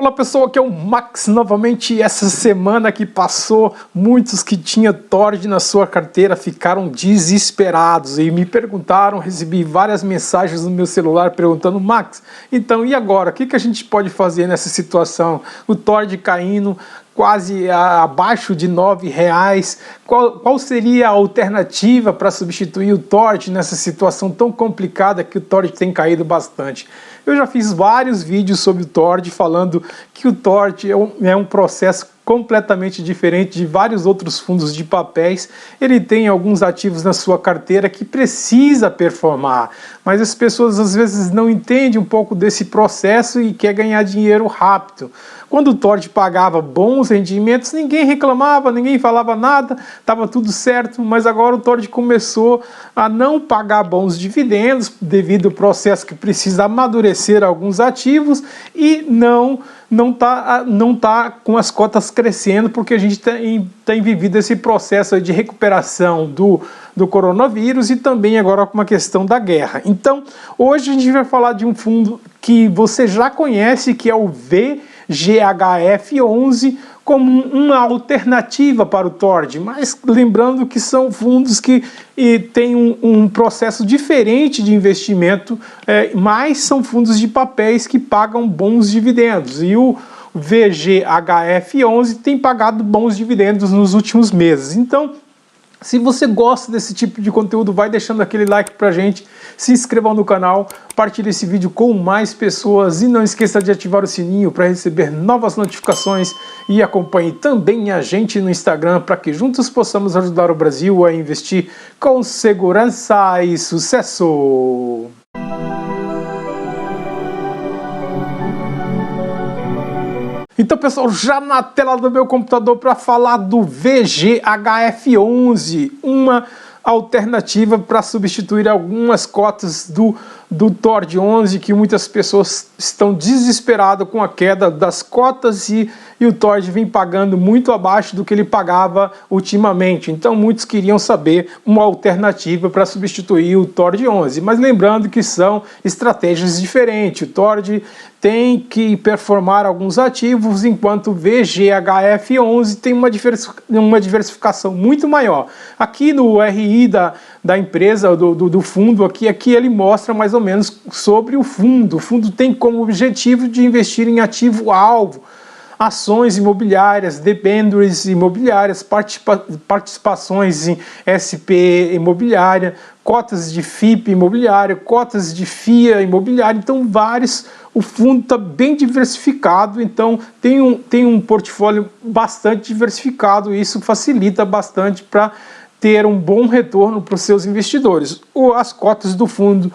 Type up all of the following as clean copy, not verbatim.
Olá pessoal, aqui é o Max novamente. Essa semana que passou, muitos que tinham Tord na sua carteira ficaram desesperados e me perguntaram, recebi várias mensagens no meu celular perguntando: Max, então e agora? O que a gente pode fazer nessa situação? O Tord caindo quase abaixo de R$9. Qual seria a alternativa para substituir o Tord nessa situação tão complicada que o Tord tem caído bastante? Eu já fiz vários vídeos sobre o Tord falando que o Tord é um processo completamente diferente de vários outros fundos de papéis. Ele tem alguns ativos na sua carteira que precisa performar, mas as pessoas às vezes não entendem um pouco desse processo e quer ganhar dinheiro rápido. Quando o Tord pagava bons rendimentos, ninguém reclamava, ninguém falava nada, estava tudo certo, mas agora o Tord começou a não pagar bons dividendos devido ao processo que precisa amadurecer alguns ativos e não tá com as cotas crescendo, porque a gente tem vivido esse processo de recuperação do coronavírus e também agora com uma questão da guerra. Então, hoje a gente vai falar de um fundo que você já conhece, que é o VGHF11, como uma alternativa para o Tord, mas lembrando que são fundos que têm um processo diferente de investimento, mas são fundos de papéis que pagam bons dividendos, e o VGHF11 tem pagado bons dividendos nos últimos meses. Então, se você gosta desse tipo de conteúdo, vai deixando aquele like pra gente, se inscreva no canal, compartilhe esse vídeo com mais pessoas e não esqueça de ativar o sininho para receber novas notificações e acompanhe também a gente no Instagram para que juntos possamos ajudar o Brasil a investir com segurança e sucesso! Então, pessoal, já na tela do meu computador para falar do VGHF11, uma alternativa para substituir algumas cotas do Tord 11, que muitas pessoas estão desesperadas com a queda das cotas e o Tord vem pagando muito abaixo do que ele pagava ultimamente. Então muitos queriam saber uma alternativa para substituir o Tord 11, mas lembrando que são estratégias diferentes. O Tord tem que performar alguns ativos, enquanto o VGHF11 tem uma diversificação muito maior. Aqui no RI da empresa, do fundo, aqui ele mostra mais ou menos sobre o fundo. O fundo tem como objetivo de investir em ativo-alvo, ações imobiliárias, debêntures imobiliárias, participações em SPE imobiliária, cotas de FIP imobiliária, cotas de FIA imobiliária. Então o fundo está bem diversificado, então tem um portfólio bastante diversificado, e isso facilita bastante para ter um bom retorno para os seus investidores. As cotas do fundo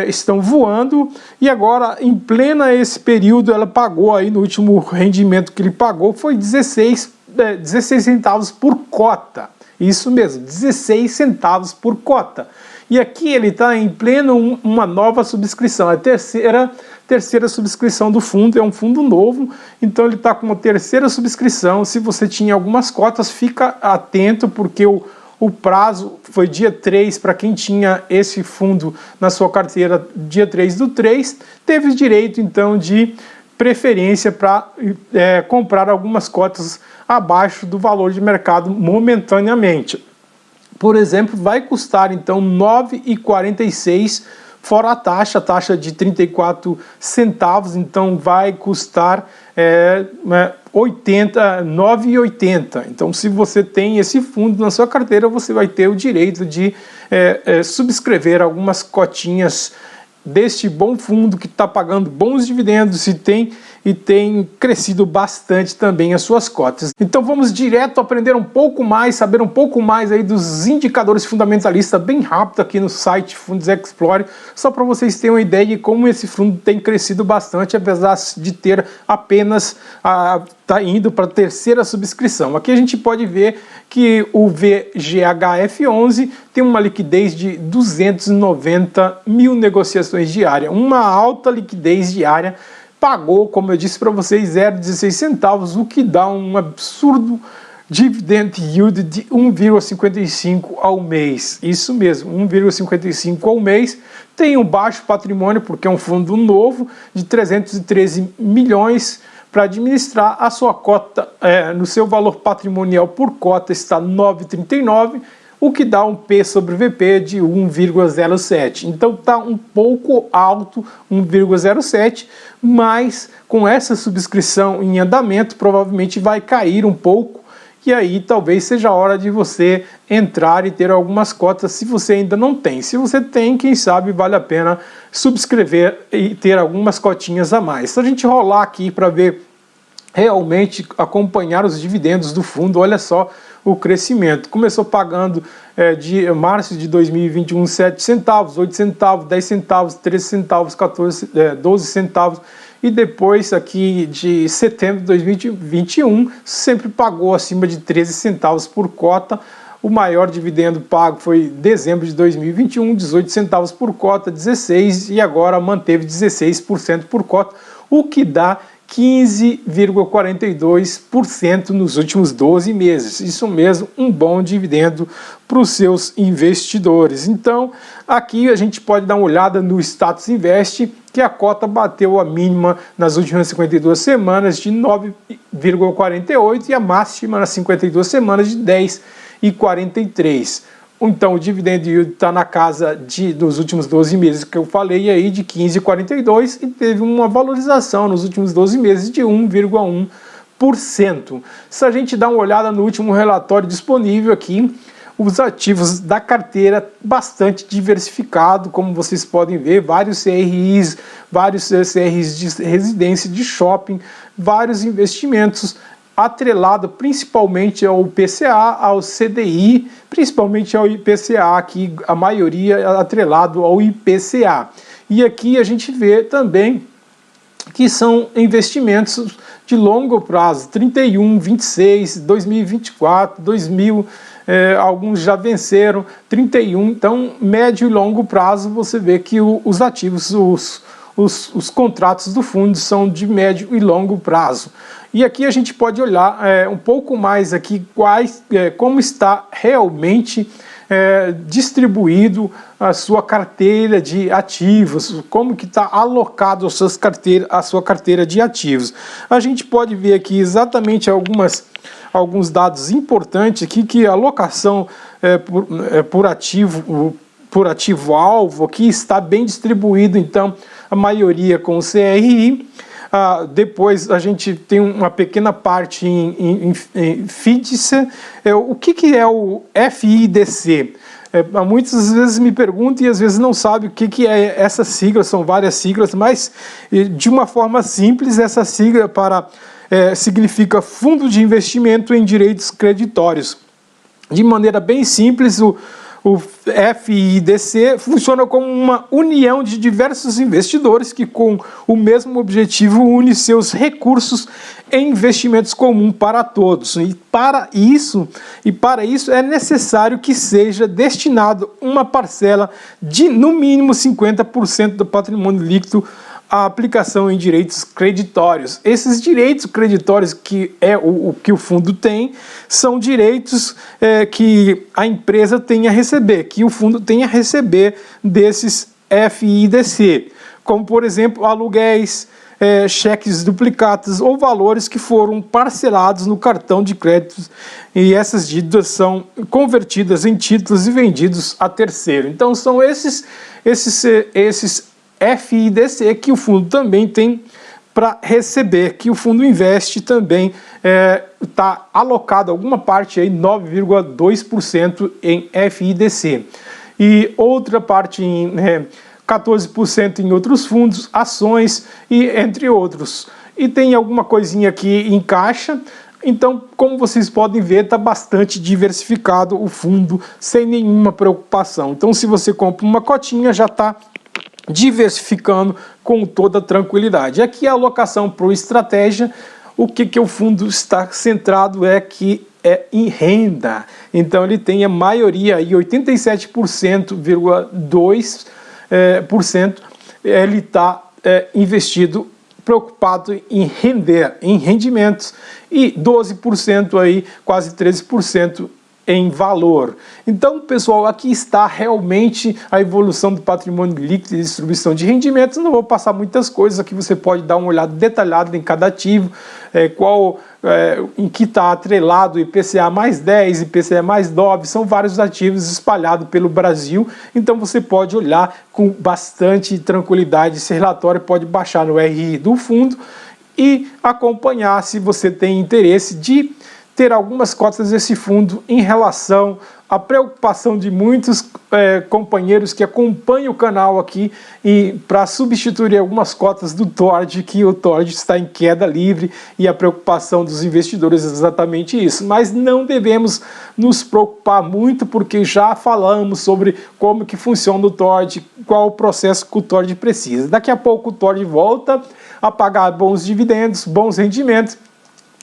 estão voando, e agora, em plena esse período, ela pagou aí, no último rendimento que ele pagou foi 16 centavos por cota. Isso mesmo, 16 centavos por cota. E aqui ele está em pleno uma nova subscrição, a terceira subscrição do fundo, é um fundo novo, então ele está com uma terceira subscrição. Se você tinha algumas cotas, fica atento, porque o prazo foi dia 3, para quem tinha esse fundo na sua carteira, dia 3/3, teve direito então de preferência para comprar algumas cotas abaixo do valor de mercado momentaneamente. Por exemplo, vai custar então R$ 9,46 fora a taxa de 34 centavos, então vai custar R$ 9,80. Então, se você tem esse fundo na sua carteira, você vai ter o direito de subscrever algumas cotinhas deste bom fundo que está pagando bons dividendos e tem crescido bastante também as suas cotas. Então vamos direto aprender um pouco mais, saber um pouco mais aí dos indicadores fundamentalistas, bem rápido aqui no site Fundos Explorer, só para vocês terem uma ideia de como esse fundo tem crescido bastante, apesar de ter apenas está indo para a terceira subscrição. Aqui a gente pode ver que o VGHF11 tem uma liquidez de 290 mil negociações diárias, uma alta liquidez diária. Pagou, como eu disse para vocês, 0,16 centavos, o que dá um absurdo dividend yield de 1,55 ao mês. Isso mesmo, 1,55 ao mês. Tem um baixo patrimônio, porque é um fundo novo, de 313 milhões, para administrar. A sua cota, no seu valor patrimonial por cota, está 9,39, o que dá um P sobre VP de 1,07. Então está um pouco alto, 1,07, mas com essa subscrição em andamento provavelmente vai cair um pouco, e aí talvez seja a hora de você entrar e ter algumas cotas se você ainda não tem. Se você tem, quem sabe vale a pena subscrever e ter algumas cotinhas a mais. Se a gente rolar aqui para ver realmente, acompanhar os dividendos do fundo, olha só o crescimento. Começou pagando de março de 2021 7 centavos, 8 centavos, 10 centavos, 13 centavos, 12 centavos, e depois aqui de setembro de 2021 sempre pagou acima de 13 centavos por cota. O maior dividendo pago foi dezembro de 2021, 18 centavos por cota, 16, e agora manteve 16% por cota, o que dá 15,42% nos últimos 12 meses. Isso mesmo, um bom dividendo para os seus investidores. Então, aqui a gente pode dar uma olhada no Status Invest, que a cota bateu a mínima nas últimas 52 semanas de 9,48 e a máxima nas 52 semanas de 10,43. Então o dividend yield está na casa dos últimos 12 meses que eu falei aí de 15,42 e teve uma valorização nos últimos 12 meses de 1,1%. Se a gente dá uma olhada no último relatório disponível aqui, os ativos da carteira bastante diversificado, como vocês podem ver, vários CRIs, vários CRIs de residência, de shopping, vários investimentos, atrelado principalmente ao IPCA, ao CDI, principalmente ao IPCA, aqui a maioria atrelado ao IPCA. E aqui a gente vê também que são investimentos de longo prazo, 31, 26, 2024, 2000, alguns já venceram, 31, então médio e longo prazo você vê que os ativos, os contratos do fundo são de médio e longo prazo. E aqui a gente pode olhar um pouco mais aqui como está realmente distribuído a sua carteira de ativos, como que está alocado a sua carteira de ativos. A gente pode ver aqui exatamente alguns dados importantes aqui, que a alocação por ativo-alvo aqui está bem distribuído, então a maioria com o CRI. Depois a gente tem uma pequena parte em FIDC. O que é o FIDC? Muitas vezes me perguntam e às vezes não sabem o que é essa sigla, são várias siglas, mas de uma forma simples, essa sigla significa Fundo de Investimento em Direitos Creditórios. De maneira bem simples, o FIDC funciona como uma união de diversos investidores que, com o mesmo objetivo, une seus recursos em investimentos comuns para todos. E para isso é necessário que seja destinado uma parcela de, no mínimo, 50% do patrimônio líquido à aplicação em direitos creditórios. Esses direitos creditórios, que é o que o fundo tem, são direitos que a empresa tem a receber, que o fundo tem a receber desses FIDC, como, por exemplo, aluguéis, cheques duplicados ou valores que foram parcelados no cartão de créditos, e essas dívidas são convertidas em títulos e vendidos a terceiro. Então são esses FIDC que o fundo também tem para receber, que o fundo investe também, está alocado alguma parte aí, 9,2% em FIDC. E outra parte em 14% em outros fundos, ações e entre outros. E tem alguma coisinha aqui em caixa. Então, como vocês podem ver, está bastante diversificado o fundo, sem nenhuma preocupação. Então, se você compra uma cotinha, já está diversificando com toda tranquilidade. Aqui a alocação para o estratégia, o que o fundo está centrado é em renda. Então ele tem a maioria aí, 87,2%, ele está investido, preocupado em render, em rendimentos, e 12% aí, quase 13% em valor. Então, pessoal, aqui está realmente a evolução do patrimônio líquido e distribuição de rendimentos. Não vou passar muitas coisas aqui, você pode dar uma olhada detalhada em cada ativo, em que está atrelado IPCA mais 10, IPCA mais 9, são vários ativos espalhados pelo Brasil, então você pode olhar com bastante tranquilidade. Esse relatório pode baixar no RI do fundo e acompanhar se você tem interesse de ter algumas cotas desse fundo em relação à preocupação de muitos companheiros que acompanham o canal aqui e para substituir algumas cotas do TORD, que o TORD está em queda livre, e a preocupação dos investidores é exatamente isso. Mas não devemos nos preocupar muito, porque já falamos sobre como que funciona o TORD, qual o processo que o TORD precisa. Daqui a pouco o TORD volta a pagar bons dividendos, bons rendimentos,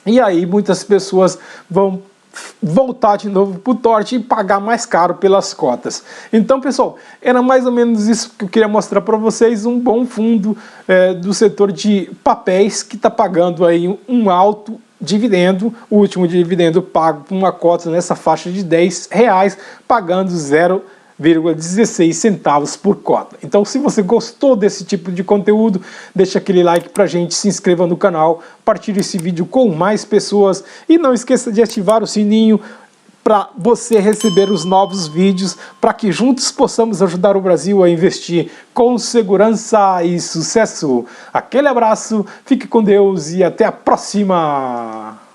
e aí muitas pessoas vão voltar de novo para o TORD e pagar mais caro pelas cotas. Então, pessoal, era mais ou menos isso que eu queria mostrar para vocês, um bom fundo do setor de papéis que está pagando aí um alto dividendo, o último dividendo pago por uma cota nessa faixa de R$10, pagando 0,16 centavos por cota. Então, se você gostou desse tipo de conteúdo, deixa aquele like pra gente, se inscreva no canal, compartilhe esse vídeo com mais pessoas e não esqueça de ativar o sininho para você receber os novos vídeos, para que juntos possamos ajudar o Brasil a investir com segurança e sucesso. Aquele abraço, fique com Deus e até a próxima!